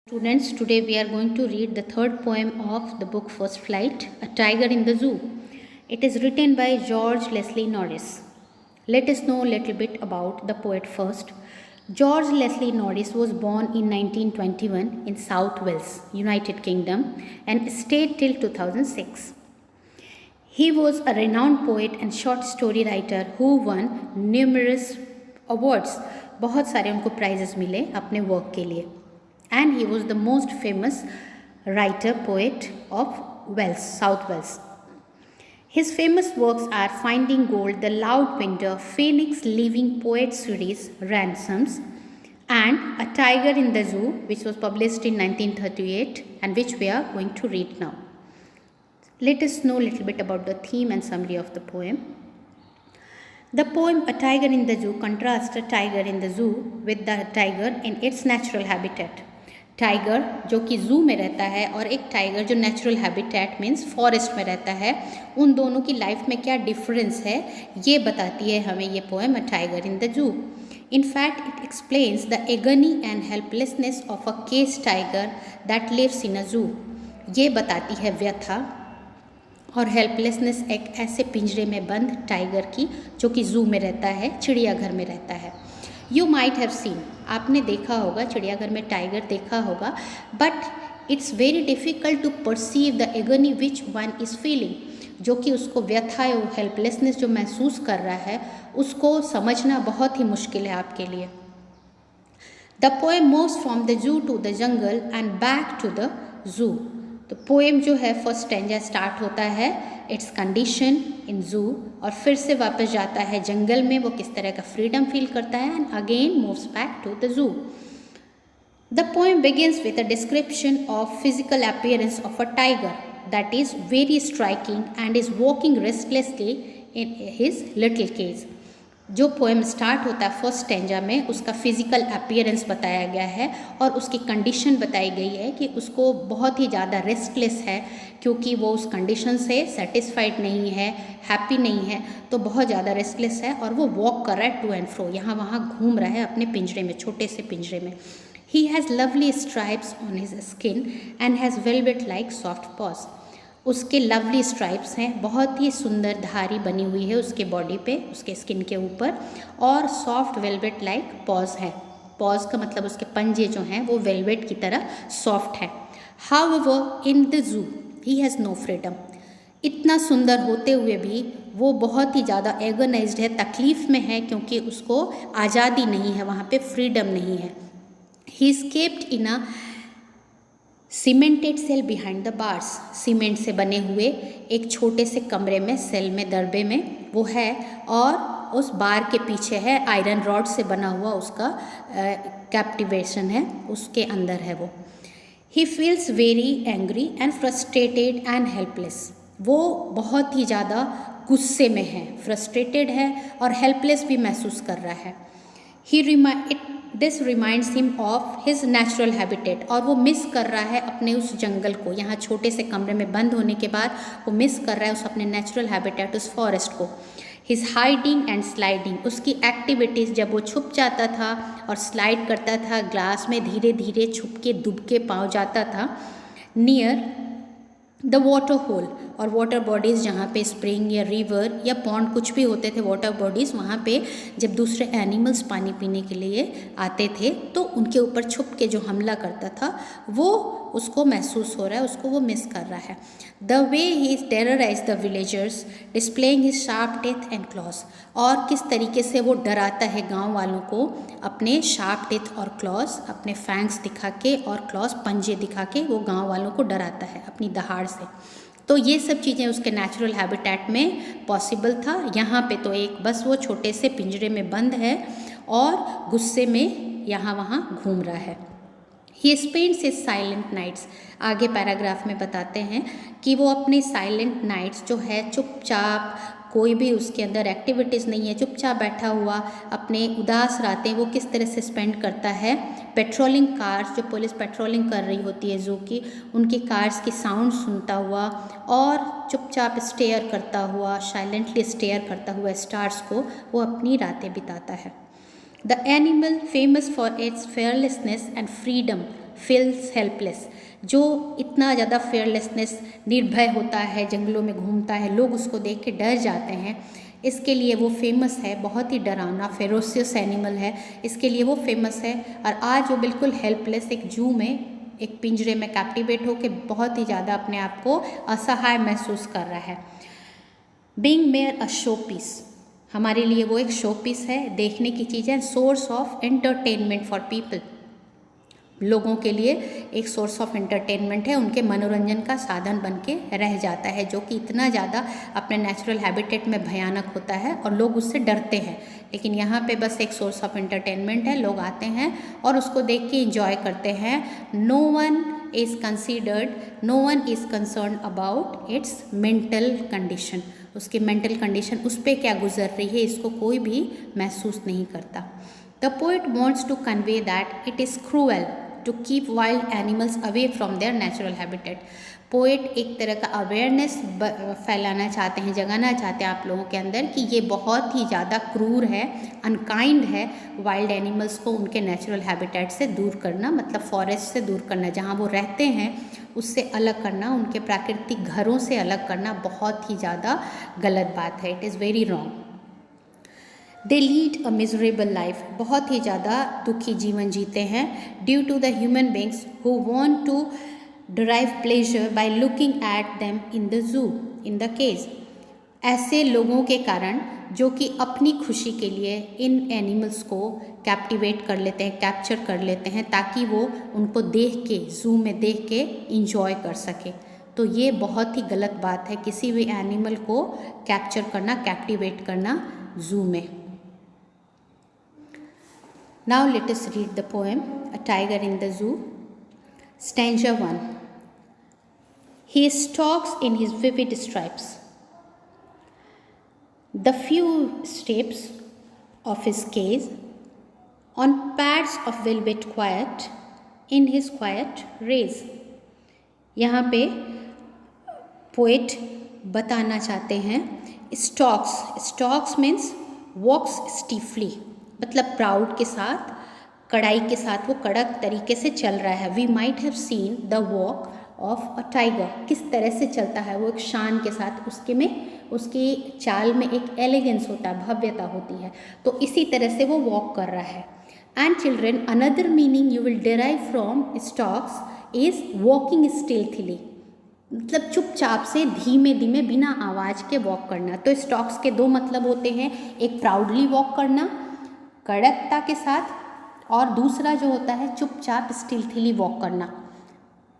Students, today we are going to read the third poem of the book First Flight, A Tiger in the Zoo. It is written by George Leslie Norris. Let us know a little bit about the poet first. George Leslie Norris was born in 1921 in South Wales, United Kingdom, and stayed till 2006. He was a renowned poet and short story writer who won numerous awards. बहुत सारे उनको prizes मिले अपने work के लिए. And he was the most famous writer poet of Wales, South Wales. His famous works are Finding Gold, The Loud Winter, Phoenix Living Poet series, Ransoms, and A Tiger in the Zoo, which was published in 1938 and which we are going to read now. Let us know a little bit about the theme and summary of the poem. The poem A Tiger in the Zoo contrasts a tiger in the zoo with the tiger in its natural habitat. Tiger जो कि zoo में रहता है और एक tiger जो natural habitat means forest में रहता है, उन दोनों की लाइफ में क्या डिफरेंस है ये बताती है हमें ये poem a tiger in the zoo. In fact, it explains the agony and helplessness of a caged tiger that lives in a zoo. ये बताती है व्यथा और हेल्पलेसनेस एक ऐसे पिंजरे में बंद टाइगर की जो कि ज़ू में रहता है, चिड़ियाघर में रहता है. यू माइट हैव सीन, आपने देखा होगा चिड़ियाघर में टाइगर देखा होगा, but it's very difficult to perceive the agony which one is feeling. जो कि उसको व्यथा और हेल्पलेसनेस जो महसूस कर रहा है उसको समझना बहुत ही मुश्किल है आपके लिए. The poem moves from the zoo to the jungle and back to the zoo. तो पोएम जो है फर्स्ट स्टैंजा स्टार्ट होता है इट्स कंडीशन इन जू और फिर से वापस जाता है जंगल में, वो किस तरह का फ्रीडम फील करता है, and again moves back to the zoo. The poem begins with a description of physical appearance of a tiger that is very striking and is walking restlessly in his little cage. जो poem start होता है first stanza में उसका physical appearance बताया गया है और उसकी कंडीशन बताई गई है कि उसको बहुत ही ज़्यादा रेस्टलेस है क्योंकि वो उस कंडीशन से सेटिस्फाइड नहीं है, हैप्पी नहीं है, तो बहुत ज़्यादा रेस्टलेस है और वो वॉक कर रहा है टू एंड फ्रो, यहाँ वहाँ घूम रहा है अपने पिंजरे में, छोटे से पिंजरे में. He has lovely stripes on his skin and has velvet like soft pause. उसके लवली स्ट्राइप्स हैं, बहुत ही सुंदर धारी बनी हुई है उसके बॉडी पे, उसके स्किन के ऊपर, और सॉफ्ट वेलवेट लाइक पॉज है. पॉज का मतलब उसके पंजे जो हैं वो वेलवेट की तरह सॉफ्ट है. However in the zoo he has no freedom. इतना सुंदर होते हुए भी वो बहुत ही ज़्यादा एगोनाइज्ड है, तकलीफ़ में है क्योंकि उसको आज़ादी नहीं है, वहाँ पे फ्रीडम नहीं है. He escaped in a cemented cell behind the bars. Cement से बने हुए एक छोटे से कमरे में, सेल में, दरबे में वो है, और उस बार के पीछे है आयरन रॉड से बना हुआ उसका कैप्टिवेशन है, उसके अंदर है वो. He feels very angry and frustrated and helpless. वो बहुत ही ज़्यादा गुस्से में है, फ्रस्ट्रेटेड है और हेल्पलेस भी महसूस कर रहा है. This reminds him of his natural habitat. और वो मिस कर रहा है अपने उस जंगल को, यहाँ छोटे से कमरे में बंद होने के बाद वो मिस कर रहा है उस अपने नेचुरल हैबिटेट, उस फॉरेस्ट को. हिज हाइडिंग एंड स्लाइडिंग, उसकी एक्टिविटीज़, जब वो छुप जाता था और स्लाइड करता था ग्लास में, धीरे धीरे छुप के दुब के पाँव जाता था नियर द वाटर होल, और वाटर बॉडीज़ जहाँ पे स्प्रिंग या रिवर या पॉन्ड कुछ भी होते थे वाटर बॉडीज़, वहाँ पे जब दूसरे एनिमल्स पानी पीने के लिए आते थे तो उनके ऊपर छुप के जो हमला करता था वो उसको महसूस हो रहा है, उसको वो मिस कर रहा है. The way he terrorise the villagers displaying his sharp teeth and clause. और किस तरीके से वो डराता है गांव वालों को अपने शार्प टेथ और क्लॉज, अपने फैंग्स दिखा के और क्लॉज, पंजे दिखा के वो गांव वालों को डराता है अपनी दहाड़ से. तो ये सब चीज़ें उसके नेचुरल हैबिटेट में पॉसिबल था. यहाँ पे तो एक बस वो छोटे से पिंजरे में बंद है और गुस्से में यहाँ वहाँ घूम रहा है. He spends his silent nights. आगे पैराग्राफ में बताते हैं कि वो अपने साइलेंट नाइट्स जो है चुपचाप, कोई भी उसके अंदर एक्टिविटीज़ नहीं है, चुपचाप बैठा हुआ अपने उदास रातें वो किस तरह से स्पेंड करता है. पेट्रोलिंग कार्स, जो पुलिस पेट्रोलिंग कर रही होती है जू की, उनकी कार्स की साउंड सुनता हुआ और चुपचाप स्टेयर करता हुआ, साइलेंटली स्टेयर करता हुआ स्टार्स को वो अपनी रातें बिताता है. The animal, famous for its fearlessness and freedom, feels helpless. जो इतना ज़्यादा फेयरलेसनेस, निर्भय होता है, जंगलों में घूमता है, लोग उसको देख के डर जाते हैं, इसके लिए वो फेमस है। बहुत ही डरावना फेरोसियस एनिमल है, इसके लिए वो फेमस है। और आज वो बिल्कुल हेल्पलेस एक जू में, एक पिंजरे में कैप्टिवेट होकर बहुत ही ज़्यादा अपने आप को असहाय महसूस कर रहा है। Being mere a show piece, हमारे लिए वो एक शो पीस है, देखने की चीज़ है। Source of entertainment for people, लोगों के लिए एक सोर्स ऑफ एंटरटेनमेंट है, उनके मनोरंजन का साधन बन के रह जाता है, जो कि इतना ज़्यादा अपने नेचुरल हैबिटेट में भयानक होता है और लोग उससे डरते हैं। लेकिन यहाँ पे बस एक सोर्स ऑफ एंटरटेनमेंट है, लोग आते हैं और उसको देख के इंजॉय करते हैं। No one is concern about its mental condition, उसकी मेंटल कंडीशन, उस पर क्या गुजर रही है, इसको कोई भी महसूस नहीं करता। The poet wants to convey that it is cruel to keep wild animals away from their natural habitat. Poet एक तरह का अवेयरनेस फैलाना चाहते हैं, जगाना चाहते हैं आप लोगों के अंदर कि ये बहुत ही ज़्यादा क्रूर है, अनकाइंड है वाइल्ड एनिमल्स को उनके नेचुरल हैबिटेट से दूर करना, मतलब फॉरेस्ट से दूर करना, जहाँ वो रहते हैं उससे अलग करना, उनके प्राकृतिक घरों से अलग करना बहुत ही ज़्यादा गलत बात है। It is very wrong. They lead a miserable life, बहुत ही ज़्यादा दुखी जीवन जीते हैं। Due to the human beings who want to derive pleasure by looking at them in the zoo, in the cage, ऐसे लोगों के कारण जो कि अपनी खुशी के लिए इन एनिमल्स को कैप्टिवेट कर लेते हैं, कैप्चर कर लेते हैं, ताकि वो उनको देख के, जू में देख के इंजॉय कर सके। तो ये बहुत ही गलत बात है, किसी भी एनिमल को कैप्चर करना, कैप्टिवेट करना जू में। Now let us read the poem A Tiger in the Zoo. Stanza 1. He stalks in his vivid stripes. The few steps of his cage on pads of velvet quiet in his quiet rays. यहाँ पे poet बताना चाहते हैं stocks, stocks means वॉक्स स्टीफली, मतलब proud के साथ, कड़ाई के साथ वो कड़क तरीके से चल रहा है। We might have seen the walk of a tiger, किस तरह से चलता है वो, एक शान के साथ, उसकी चाल में एक एलिगेंस होता है, भव्यता होती है, तो इसी तरह से वो वॉक कर रहा है। And children, another meaning you will derive from stalks is walking stealthily, मतलब चुपचाप से धीमे धीमे बिना आवाज़ के वॉक करना। तो स्टॉक्स के दो मतलब होते हैं, एक प्राउडली वॉक करना कड़कता के साथ, और दूसरा जो होता है चुपचाप स्टिल्थली वॉक करना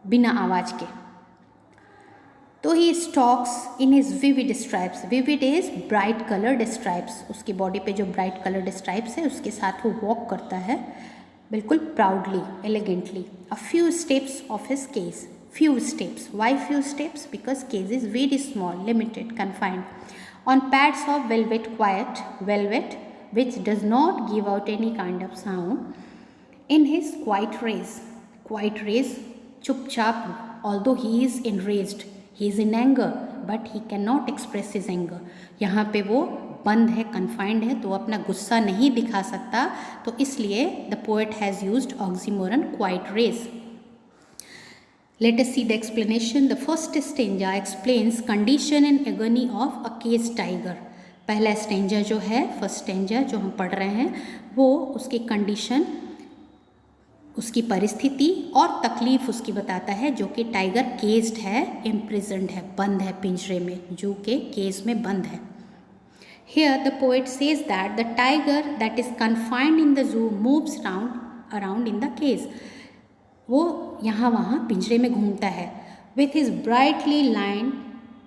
बिना आवाज़ के। तो he stalks in his vivid stripes, vivid is bright coloured stripes, उसकी बॉडी पे जो ब्राइट कलर्ड स्ट्राइप्स है उसके साथ वो वॉक करता है बिल्कुल proudly, elegantly. A few steps of his cage, few steps. Why few steps? Because cage is very small, limited, confined. On pads of velvet, quiet velvet, which does not give out any kind of sound. In his quiet race, chupchap. Although he is enraged, he is in anger, but he cannot express his anger. यहाँ पे वो बंद है, confined है, तो वो अपना गुस्सा नहीं दिखा सकता, तो इसलिए the poet has used oxymoron quiet race. Let us see the explanation. The first stanza explains condition and agony of a caged tiger. पहला स्टेंजा जो है, फर्स्ट स्टेंजा जो हम पढ़ रहे हैं, वो उसकी कंडीशन, उसकी परिस्थिति और तकलीफ उसकी बताता है, जो कि टाइगर केज्ड है, इम्प्रिजन्ड है, बंद है पिंजरे में, जू के केज में बंद है। Here the poet says that the tiger that is confined in the zoo moves around in the cage. वो यहाँ वहाँ पिंजरे में घूमता है। With his brightly lined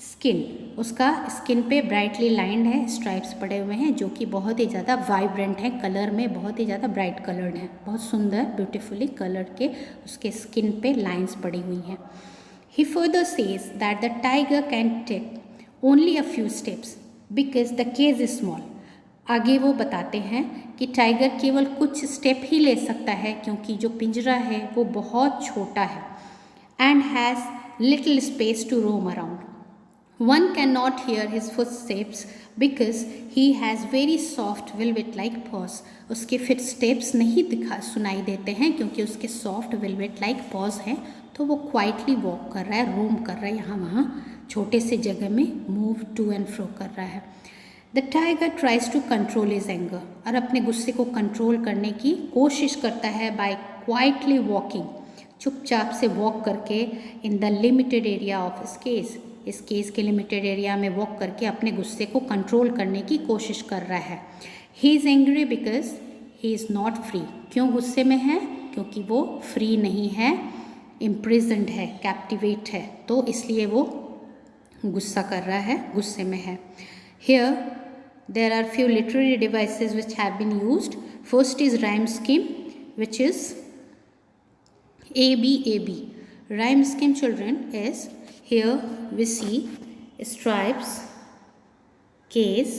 skin, उसका स्किन पे ब्राइटली लाइंड है, स्ट्राइप्स पड़े हुए हैं, जो कि बहुत ही ज़्यादा वाइब्रेंट है, कलर में बहुत ही ज़्यादा ब्राइट कलर्ड है, बहुत सुंदर ब्यूटीफुली कलर्ड के उसके स्किन पे लाइंस पड़ी हुई हैं। He further says that the tiger can take only a few steps because the cage is small. आगे वो बताते हैं कि टाइगर केवल कुछ स्टेप ही ले सकता है, क्योंकि जो पिंजरा है वो बहुत छोटा है। And has little space to roam around, One cannot hear his footsteps because he has very soft velvet like paws. उसके footsteps नहीं सुनाई देते हैं क्योंकि उसके soft velvet like paws हैं, तो वो quietly walk कर रहा है, roam कर रहा है, यहाँ वहाँ छोटे से जगह में move to and fro कर रहा है. The tiger tries to control his anger. और अपने गुस्से को कंट्रोल करने की कोशिश करता है by quietly walking. चुपचाप से वॉक करके in the limited area of his case. इस केस के लिमिटेड एरिया में वॉक करके अपने गुस्से को कंट्रोल करने की कोशिश कर रहा है. He is angry because he is not free. क्यों गुस्से में है? क्योंकि वो फ्री नहीं है, इम्प्रिजन्ड है, कैप्टिवेट है, तो इसलिए वो गुस्सा कर रहा है, गुस्से में है. Here there are few literary devices which have been used. First is rhyme scheme which is ABAB. Rhyme scheme, children, is here we see stripes, case,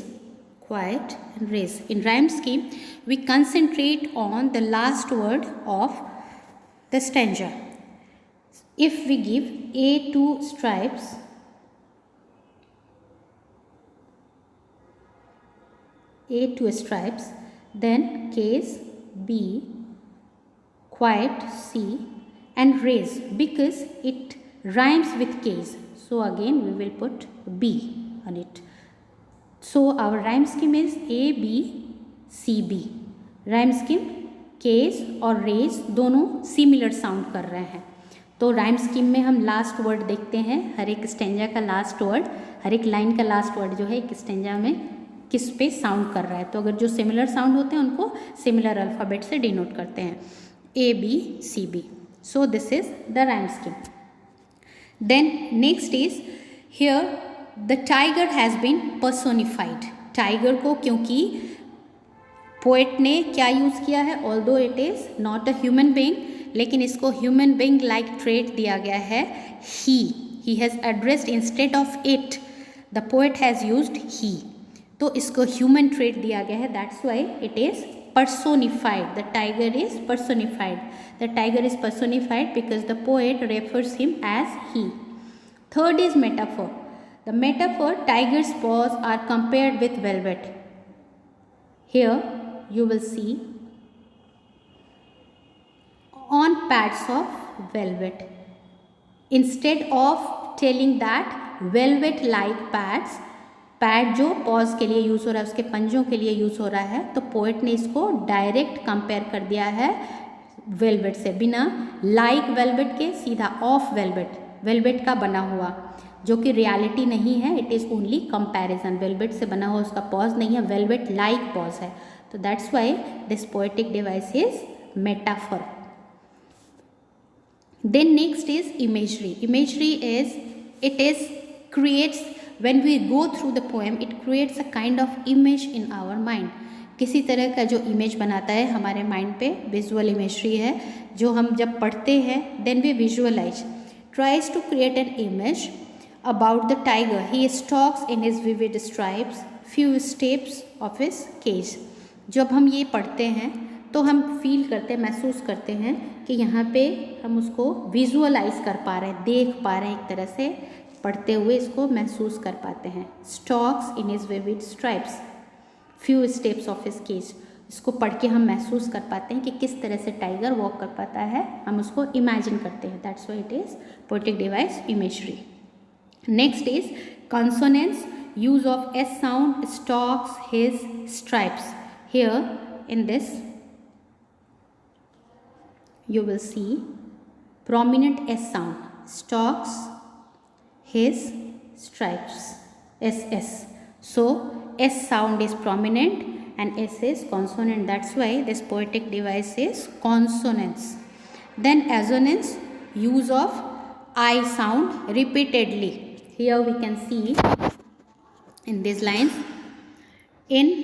quiet and raise. In rhyme scheme, we concentrate on the last word of the stanza. If we give A to stripes, then case B, quiet C, and raise because it rhymes with case. So again we will put B on it. So our rhyme scheme is ABCB. Rhyme scheme case और raise दोनों similar sound कर रहे हैं. तो rhyme scheme में हम last word देखते हैं. हर एक स्टेंजा का last word, हर एक लाइन का last word जो है एक स्टेंजा में किस पे साउंड कर रहा है. तो अगर जो सिमिलर साउंड होते हैं उनको सिमिलर अल्फ़ाबेट से डिनोट करते हैं. ABCB. So this is the rhyme scheme. Then next is here the tiger has been personified. Tiger को क्योंकि पोएट ने क्या यूज़ किया है, although it is not a human being, लेकिन इसको human being like trait दिया गया है. He has addressed instead of it. The poet has used he. तो इसको human trait दिया गया है. That's why it is personified. The tiger is personified. The tiger is personified because the poet refers him as he. Third is metaphor. The metaphor, tiger's paws are compared with velvet. Here you will see on pads of velvet. Instead of telling that velvet like pads, pad जो pause के लिए use हो रहा है, उसके पंजों के लिए यूज़ हो रहा है, तो पोएट ने इसको डायरेक्ट कंपेयर कर दिया है वेलवेट से. बिना लाइक वेलवेट के सीधा ऑफ वेलवेट, वेलवेट का बना हुआ, जो कि रियलिटी नहीं है. It is only comparison. Velvet से बना हुआ उसका पॉज नहीं है, वेलवेट लाइक पॉज है. तो that's why this poetic device is metaphor. Then next is imagery. Imagery is it is creates when we go through the poem, it creates a kind of image in our mind. किसी तरह का जो image बनाता है हमारे mind पे, visual imagery है जो हम जब पढ़ते हैं then we visualize. Tries to create an image about the tiger. He stalks in his vivid stripes, few steps of his cage. जब हम ये पढ़ते हैं तो हम फील करते हैं, महसूस करते हैं कि यहाँ पे हम उसको विजुअलाइज कर पा रहे हैं, देख पा रहे हैं, एक तरह से पढ़ते हुए इसको महसूस कर पाते हैं. Stalks in his vivid stripes, few steps of his cage. इसको पढ़ के हम महसूस कर पाते हैं कि किस तरह से टाइगर वॉक कर पाता है, हम उसको इमेजिन करते हैं. That's why it is poetic device imagery. Next is consonants, use of S sound, stocks his stripes. Here in this you will see prominent S sound, stalks his stripes, SS. So S sound is prominent and S is consonant. That's why this poetic device is consonants. Then assonance, use of I sound repeatedly. Here we can see in these lines, in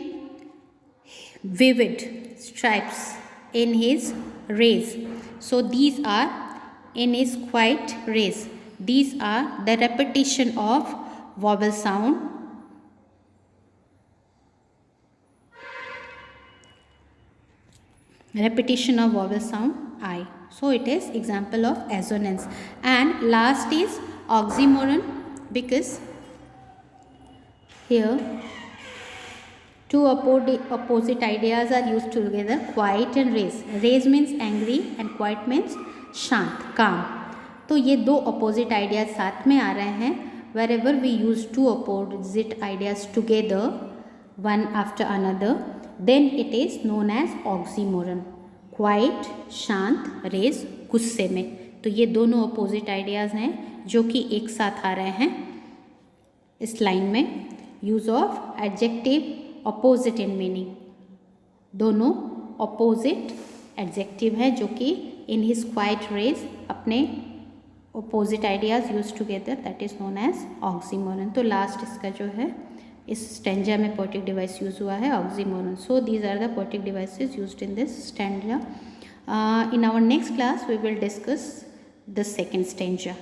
vivid stripes, in his rays. So these are in his quiet rays. These are the repetition of vowel sound. Repetition of vowel sound I. So it is example of assonance. And last is oxymoron, because Here, two opposite ideas are used together, quiet and raise. Raise means angry and quiet means शांत, calm. तो ये दो opposite ideas साथ में आ रहे हैं. Wherever we use two opposite ideas together, one after another, then it is known as oxymoron. Quiet, शांत, raise, गुस्से में. तो ये दोनों opposite ideas हैं जो कि एक साथ आ रहे हैं इस लाइन में. Use of adjective opposite in meaning. दोनों ऑपोजिट एडजेक्टिव है जो कि इन हिज क्वाइट रेज अपने opposite ideas use together, that is known as oxymoron. तो लास्ट इसका जो है इस स्टैंजा में पोएटिक डिवाइस यूज हुआ है oxymoron. So these are the poetic devices used in this stanza. In our next class we will discuss the second stanza.